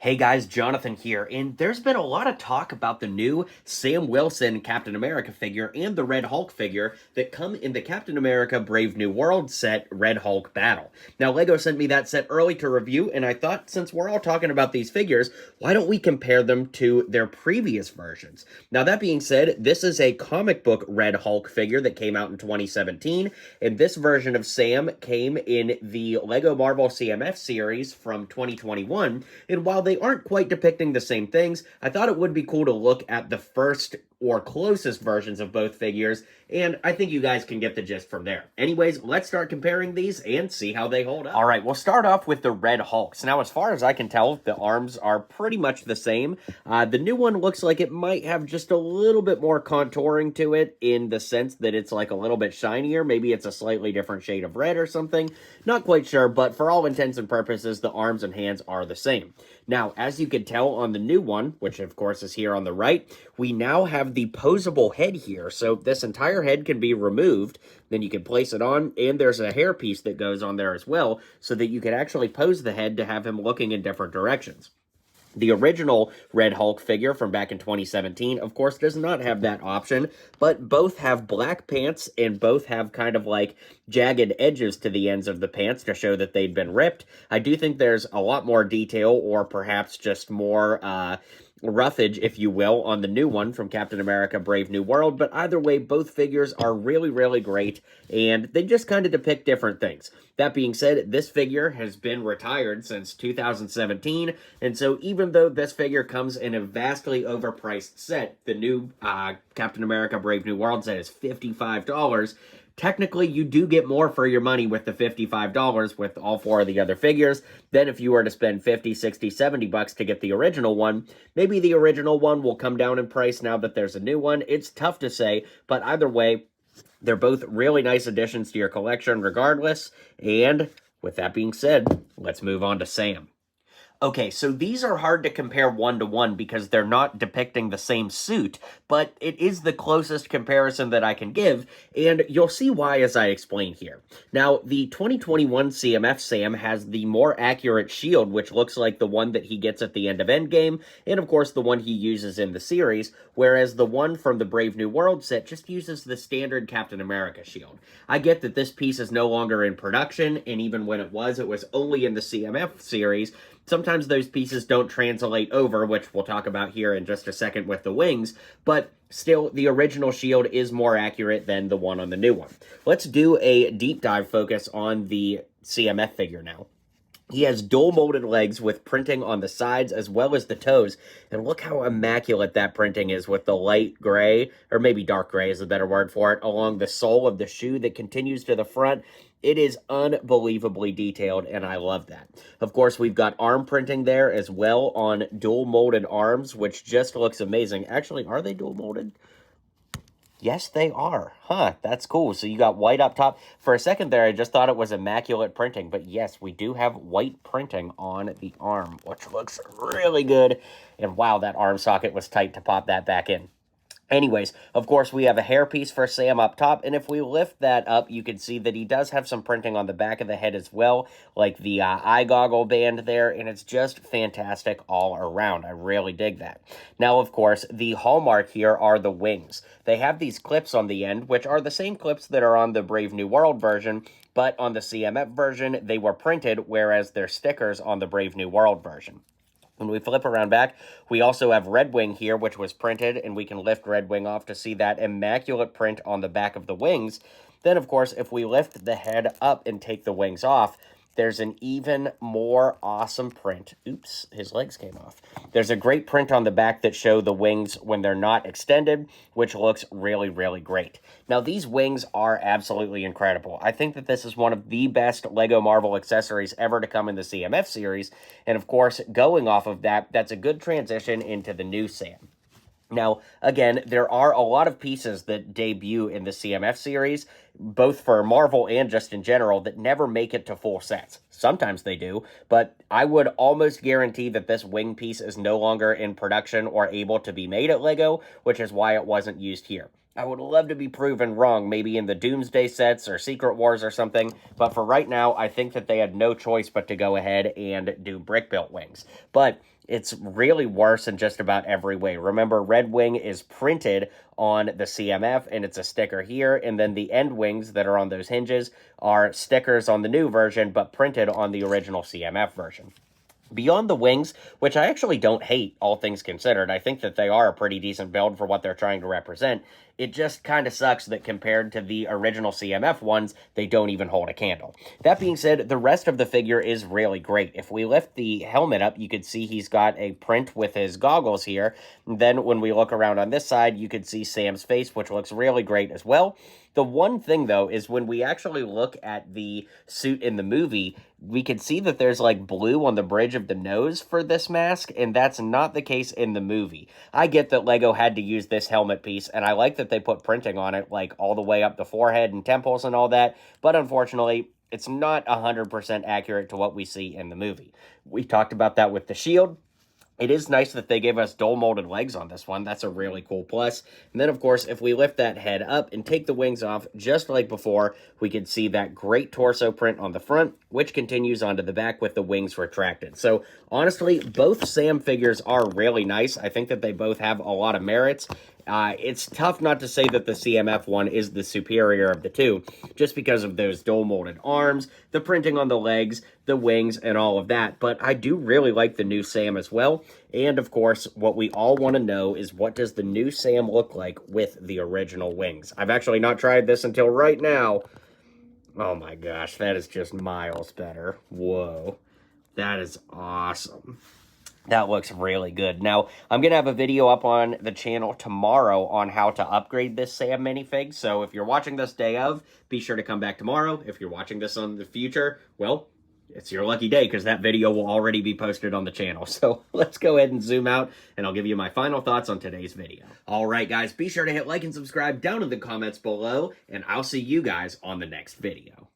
Hey guys, Jonathan here, and there's been a lot of talk about the new Sam Wilson Captain America figure and the Red Hulk figure that come in the Captain America Brave New World set Red Hulk Battle. Now, LEGO sent me that set early to review, and I thought since we're all talking about these figures, why don't we compare them to their previous versions? Now, that being said, this is a comic book Red Hulk figure that came out in 2017, and this version of Sam came in the LEGO Marvel CMF series from 2021, and while they aren't quite depicting the same things, I thought it would be cool to look at the first or closest versions of both figures, and I think you guys can get the gist from there. Anyways, let's start comparing these and see how they hold up. All right, we'll start off with the Red Hulks. Now, as far as I can tell, the arms are pretty much the same. The new one looks like it might have just a little bit more contouring to it in the sense that it's like a little bit shinier. Maybe it's a slightly different shade of red or something. Not quite sure, but for all intents and purposes, the arms and hands are the same. Now, as you can tell on the new one, which of course is here on the right, we now have the posable head here. So this entire head can be removed, then you can place it on, and there's a hairpiece that goes on there as well, so that you can actually pose the head to have him looking in different directions. The original Red Hulk figure from back in 2017, of course, does not have that option, but both have black pants and both have kind of like jagged edges to the ends of the pants to show that they'd been ripped. I do think there's a lot more detail, or perhaps just more roughage, if you will, on the new one from Captain America Brave New World, but either way, both figures are really, really great, and they just kind of depict different things. That being said, this figure has been retired since 2017, and so even though this figure comes in a vastly overpriced set, the new Captain America Brave New World set is $55, technically, you do get more for your money with the $55 with all four of the other figures than if you were to spend 50, 60, 70 bucks to get the original one. Maybe the original one will come down in price now that there's a new one. It's tough to say, but either way, they're both really nice additions to your collection regardless. And with that being said, let's move on to Sam. Okay, so these are hard to compare one-to-one because they're not depicting the same suit, but it is the closest comparison that I can give, and you'll see why as I explain here. Now, the 2021 CMF Sam has the more accurate shield, which looks like the one that he gets at the end of Endgame, and of course the one he uses in the series, whereas the one from the Brave New World set just uses the standard Captain America shield. I get that this piece is no longer in production, and even when it was only in the CMF series. Sometimes those pieces don't translate over, which we'll talk about here in just a second with the wings, but still, the original shield is more accurate than the one on the new one. Let's do a deep dive focus on the CMF figure now. He has dual molded legs with printing on the sides as well as the toes. And look how immaculate that printing is with the light gray, or maybe dark gray is a better word for it, along the sole of the shoe that continues to the front. It is unbelievably detailed, and I love that. Of course, we've got arm printing there as well on dual molded arms, which just looks amazing. Actually, are they dual molded? Yes, they are. Huh, that's cool. So you got white up top. For a second there, I just thought it was immaculate printing. But yes, we do have white printing on the arm, which looks really good. And wow, that arm socket was tight to pop that back in. Anyways, of course, we have a hairpiece for Sam up top, and if we lift that up, you can see that he does have some printing on the back of the head as well, like the eye goggle band there, and it's just fantastic all around. I really dig that. Now, of course, the hallmark here are the wings. They have these clips on the end, which are the same clips that are on the Brave New World version, but on the CMF version, they were printed, whereas they're stickers on the Brave New World version. When we flip around back, we also have Red Wing here, which was printed, and we can lift Red Wing off to see that immaculate print on the back of the wings. Then, of course, if we lift the head up and take the wings off, there's an even more awesome print. Oops, his legs came off. There's a great print on the back that show the wings when they're not extended, which looks really, really great. Now, these wings are absolutely incredible. I think that this is one of the best LEGO Marvel accessories ever to come in the CMF series. And of course, going off of that, that's a good transition into the new Sam. Now, again, there are a lot of pieces that debut in the CMF series, both for Marvel and just in general, that never make it to full sets. Sometimes they do, but I would almost guarantee that this wing piece is no longer in production or able to be made at LEGO, which is why it wasn't used here. I would love to be proven wrong, maybe in the Doomsday sets or Secret Wars or something, but for right now, I think that they had no choice but to go ahead and do brick-built wings. But it's really worse in just about every way. Remember, Red Wing is printed on the CMF, and it's a sticker here, and then the end wings that are on those hinges are stickers on the new version, but printed on the original CMF version. Beyond the wings, which I actually don't hate, all things considered, I think that they are a pretty decent build for what they're trying to represent. It just kind of sucks that compared to the original CMF ones, they don't even hold a candle. That being said, the rest of the figure is really great. If we lift the helmet up, you could see he's got a print with his goggles here. And then when we look around on this side, you could see Sam's face, which looks really great as well. The one thing, though, is when we actually look at the suit in the movie, we can see that there's, like, blue on the bridge of the nose for this mask, and that's not the case in the movie. I get that LEGO had to use this helmet piece, and I like that they put printing on it, like, all the way up the forehead and temples and all that, but unfortunately, it's not 100% accurate to what we see in the movie. We talked about that with the shield. It is nice that they gave us dual molded legs on this one. That's a really cool plus. And then, of course, if we lift that head up and take the wings off, just like before, we can see that great torso print on the front, which continues onto the back with the wings retracted. So, honestly, both Sam figures are really nice. I think that they both have a lot of merits. It's tough not to say that the CMF one is the superior of the two, just because of those dual molded arms, the printing on the legs, the wings, and all of that. But I do really like the new Sam as well. And of course, what we all want to know is, what does the new Sam look like with the original wings? I've actually not tried this until right now. Oh my gosh, that is just miles better. Whoa, that is awesome. That looks really good. Now, I'm going to have a video up on the channel tomorrow on how to upgrade this Sam minifig. So if you're watching this day of, be sure to come back tomorrow. If you're watching this on the future, well, it's your lucky day because that video will already be posted on the channel. So let's go ahead and zoom out and I'll give you my final thoughts on today's video. All right, guys, be sure to hit like and subscribe down in the comments below, and I'll see you guys on the next video.